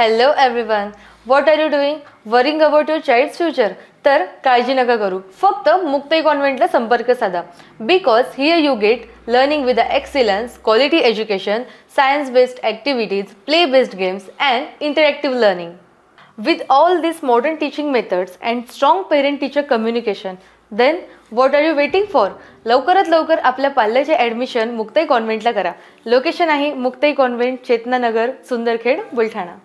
Hello everyone. What are you doing? Worrying about your child's future? तर काळजी नका करू. फक्त मुक्ताई कॉन्व्हेंटला संपर्क साधा. Because here you get learning with the excellence, quality education, science-based activities, play-based games and interactive learning. With all these modern teaching methods and strong parent-teacher communication, then what are you waiting for? लवकरात लवकर आपल्या पाल्याचे admission Muktai कॉन्व्हेंटला करा. Location आहे Muktai convent, Chetananagar, Sundarkhed, Buldhana.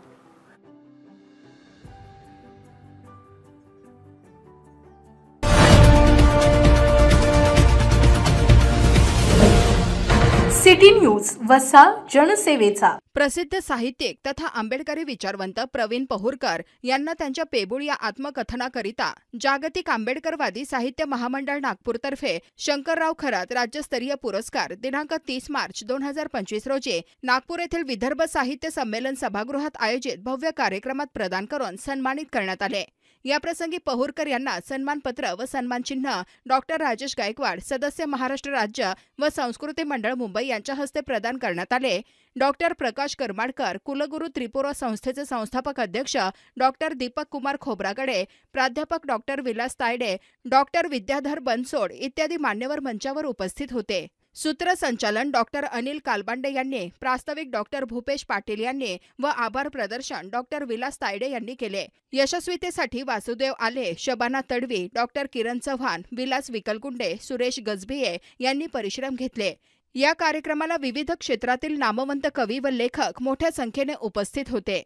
City news वसा जनसेवेचा. प्रसिद्ध साहित्यिक तथा आंबेडकरी विचारवंत प्रवीण पहुरकर यांना त्यांच्या पेबुळ या आत्मकथनाकरिता जागतिक आंबेडकरवादी साहित्य महामंडळ नागपूरतर्फे शंकरराव खरात राज्यस्तरीय पुरस्कार दिनांक 30 मार्च 2025 रोजी नागपूर येथील विदर्भ साहित्य संमेलन सभागृहात आयोजित भव्य कार्यक्रमात प्रदान करून सन्मानित करण्यात आले. याप्रसंगी पहुरकर यांना सन्मानपत्र व सन्मानचिन्ह डॉक्टर राजेश गायकवाड, सदस्य महाराष्ट्र राज्य व संस्कृती मंडळ मुंबई यांच्या हस्ते प्रदान करण्यात आले. डॉक्टर प्रकाश करमाडकर, कुलगुरू त्रिपुरा संस्थेचे संस्थापक अध्यक्ष डॉक्टर दीपक कुमार खोब्रागडे, प्राध्यापक डॉक्टर विलास तायडे, डॉक्टर विद्याधर बनसोड इत्यादी मान्यवर मंचावर उपस्थित होते. सूत्रसंचालन डॉक्टर अनिल कालबांडे यांनी, प्रास्ताविक डॉक्टर भूपेश पाटील यांनी व आभार प्रदर्शन डॉक्टर विलास तायडे यांनी केले. यशस्वीतेसाठी वासुदेव आले, शबाना तडवी, डॉक्टर किरण चव्हाण, विलास विकलकुंडे, सुरेश गजभिये यांनी परिश्रम घेतले. या कार्यक्रमाला विविध क्षेत्रातील नामवंत कवी व लेखक मोठ्या संख्येने उपस्थित होते.